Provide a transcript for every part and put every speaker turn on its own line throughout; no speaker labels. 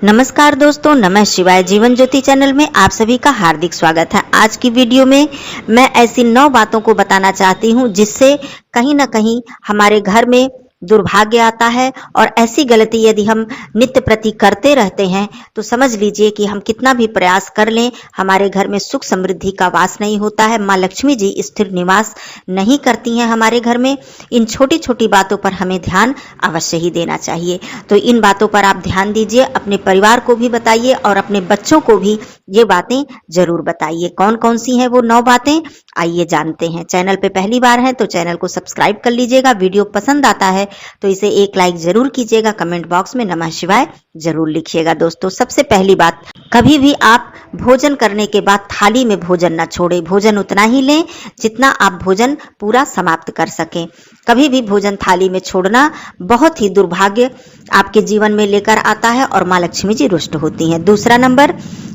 नमस्कार दोस्तों, नमः शिवाय। जीवन ज्योति चैनल में आप सभी का हार्दिक स्वागत है। आज की वीडियो में मैं ऐसी 9 बातों को बताना चाहती हूँ जिससे कहीं ना कहीं हमारे घर में दुर्भाग्य आता है। और ऐसी गलती यदि हम नित्य प्रति करते रहते हैं तो समझ लीजिए कि हम कितना भी प्रयास कर लें, हमारे घर में सुख समृद्धि का वास नहीं होता है। माँ लक्ष्मी जी स्थिर निवास नहीं करती हैं हमारे घर में। इन छोटी छोटी बातों पर हमें ध्यान अवश्य ही देना चाहिए। तो इन बातों पर आप ध्यान दीजिए, अपने परिवार को भी बताइए और अपने बच्चों को भी ये बातें जरूर बताइए। कौन कौन सी हैं वो 9 बातें, आइए जानते हैं। चैनल पे पहली बार है तो चैनल को सब्सक्राइब कर लीजिएगा। वीडियो पसंद आता है तो इसे एक लाइक जरूर कीजिएगा। कमेंट बॉक्स में नमः शिवाय जरूर लिखिएगा। दोस्तों, सबसे पहली बात, कभी भी आप भोजन करने के बाद थाली में भोजन न छोड़ें। भोजन उतना ही लें जितना आप भोजन पूरा समाप्त कर सकें। कभी भी भोजन थाली में छोड़ना बहुत ही दुर्भाग्य आपके जीवन में लेकर आता है और माँ लक्ष्मी जी रुष्ट होती हैं।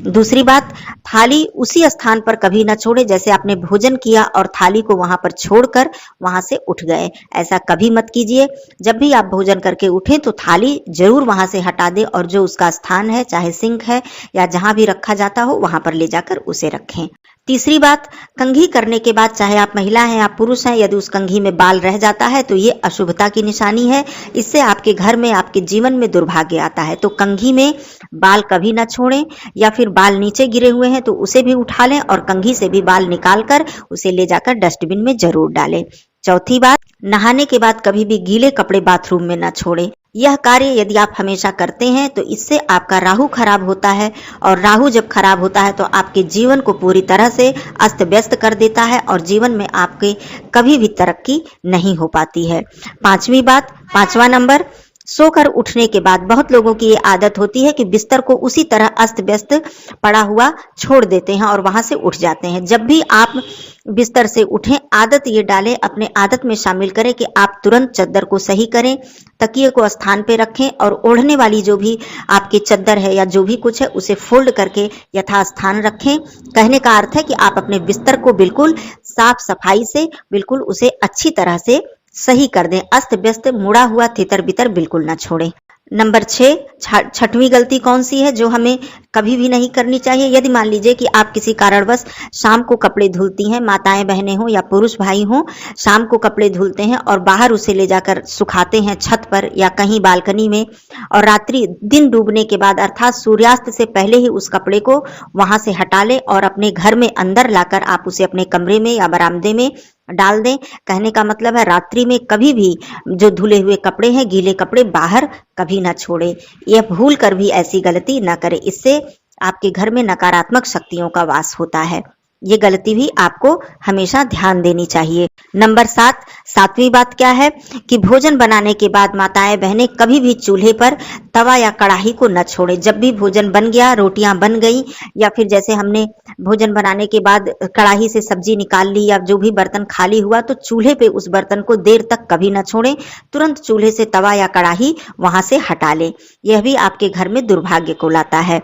दूसरी बात, थाली उसी स्थान पर कभी न छोड़े जैसे आपने भोजन किया और थाली को वहां पर छोड़कर वहां से उठ गए। ऐसा कभी मत कीजिए। जब भी आप भोजन करके उठें तो थाली जरूर वहां से हटा दें और जो उसका स्थान है, चाहे सिंक है या जहां भी रखा जाता हो, वहां पर ले जाकर उसे रखें। तीसरी बात, कंघी करने के बाद चाहे आप महिला हैं या पुरुष हैं, यदि उस कंघी में बाल रह जाता है तो ये अशुभता की निशानी है। इससे आपके घर में, आपके जीवन में दुर्भाग्य आता है। तो कंघी में बाल कभी ना छोड़ें, या फिर बाल नीचे गिरे हुए हैं तो उसे भी उठा लें और कंघी से भी बाल निकालकर उसे ले जाकर डस्टबिन में जरूर डालें। चौथी बात, नहाने के बाद कभी भी गीले कपड़े बाथरूम में ना छोड़ें। यह कार्य यदि आप हमेशा करते हैं तो इससे आपका राहु खराब होता है, और राहु जब खराब होता है तो आपके जीवन को पूरी तरह से अस्त व्यस्त कर देता है और जीवन में आपके कभी भी तरक्की नहीं हो पाती है। पांचवा नंबर, सोकर उठने के बाद बहुत लोगों की ये आदत होती है कि बिस्तर को उसी तरह अस्त व्यस्त पड़ा हुआ छोड़ देते हैं और वहां से उठ जाते हैं। जब भी आप बिस्तर से उठें, आदत ये डालें, अपने आदत में शामिल करें कि आप तुरंत चद्दर को सही करें, तकिए को स्थान पे रखें और ओढ़ने वाली जो भी आपकी चद्दर है या जो भी कुछ है उसे फोल्ड करके यथास्थान रखें। कहने का अर्थ है कि आप अपने बिस्तर को बिल्कुल साफ सफाई से, बिल्कुल उसे अच्छी तरह से सही कर दें। अस्त व्यस्त, मुड़ा हुआ, तितर बितर बिल्कुल ना छोड़ें। नंबर 6, छठवीं गलती कौन सी है जो हमें कभी भी नहीं करनी चाहिए। यदि मान लीजिए कि आप किसी कारणवश शाम को कपड़े धुलती हैं, माताएं बहनें हो या पुरुष भाई हो, शाम को कपड़े धुलते हैं और बाहर उसे ले जाकर सुखाते हैं छत पर या कहीं बालकनी में, और रात्रि दिन डूबने के बाद अर्थात सूर्यास्त से पहले ही उस कपड़े को वहां से हटा लें और अपने घर में अंदर लाकर आप उसे अपने कमरे में या बरामदे में डाल दें। कहने का मतलब है रात्रि में कभी भी जो धुले हुए कपड़े हैं, गीले कपड़े बाहर कभी ना छोड़े। यह भूल कर भी ऐसी गलती ना करें, इससे आपके घर में नकारात्मक शक्तियों का वास होता है। ये गलती भी आपको हमेशा ध्यान देनी चाहिए। नंबर 7, सातवीं बात क्या है कि भोजन बनाने के बाद माताएं बहनें कभी भी चूल्हे पर तवा या कढ़ाई को न छोड़ें। जब भी भोजन बन गया, रोटियां बन गई, या फिर जैसे हमने भोजन बनाने के बाद कढ़ाई से सब्जी निकाल ली या जो भी बर्तन खाली हुआ, तो चूल्हे पे उस बर्तन को देर तक कभी न छोड़ें। तुरंत चूल्हे से तवा या कढ़ाई वहां से हटा लें। यह भी आपके घर में दुर्भाग्य को लाता है।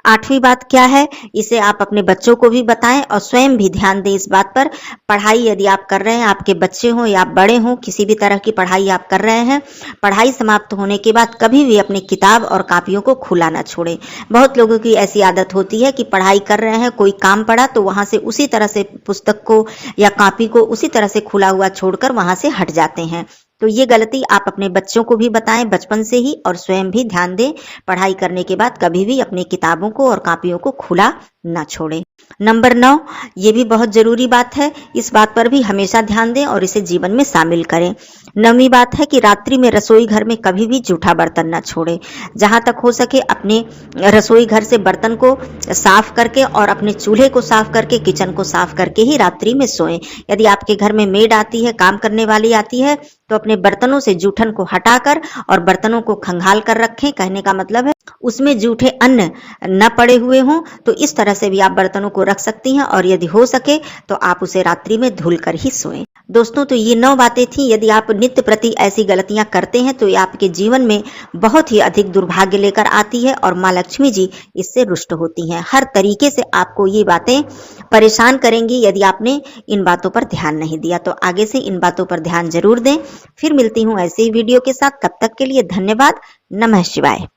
8वीं बात क्या है, इसे आप अपने बच्चों को भी बताएं और स्वयं भी ध्यान दें इस बात पर। पढ़ाई यदि आप कर रहे हैं, आपके बच्चे हों या बड़े हों, किसी भी तरह की पढ़ाई आप कर रहे हैं, पढ़ाई समाप्त होने के बाद कभी भी अपनी किताब और कापियों को खुला ना छोड़ें। बहुत लोगों की ऐसी आदत होती है कि पढ़ाई कर रहे हैं, कोई काम पड़ा तो वहां से उसी तरह से पुस्तक को या कापी को उसी तरह से खुला हुआ छोड़कर वहां से हट जाते हैं। तो ये गलती आप अपने बच्चों को भी बताएं बचपन से ही, और स्वयं भी ध्यान दें, पढ़ाई करने के बाद कभी भी अपनी किताबों को और कापियों को खुला ना छोड़ें। नंबर 9, ये भी बहुत जरूरी बात है, इस बात पर भी हमेशा ध्यान दें और इसे जीवन में शामिल करें। 9वीं बात है कि रात्रि में रसोई घर में कभी भी जूठा बर्तन ना छोड़ें। जहां तक हो सके अपने रसोई घर से बर्तन को साफ करके और अपने चूल्हे को साफ करके, किचन को साफ करके ही रात्रि में सोएं। यदि आपके घर में मेड आती है, काम करने वाली आती है, तो अपने बर्तनों से जूठन को हटाकर और बर्तनों को खंगाल कर रखें। कहने का मतलब है उसमें जूठे अन्न न पड़े हुए हों, तो इस तरह से भी आप बर्तनों को रख सकती हैं और यदि हो सके तो आप उसे रात्रि में धुल कर ही सोएं। दोस्तों, तो ये 9 बातें थी। यदि आप नित्य प्रति ऐसी गलतियां करते हैं तो ये आपके जीवन में बहुत ही अधिक दुर्भाग्य लेकर आती है और माँ लक्ष्मी जी इससे रुष्ट होती हैं। हर तरीके से आपको ये बातें परेशान करेंगी यदि आपने इन बातों पर ध्यान नहीं दिया। तो आगे से इन बातों पर ध्यान जरूर दें। फिर मिलती हूँ ऐसे ही वीडियो के साथ। तब तक के लिए धन्यवाद। नमः शिवाय।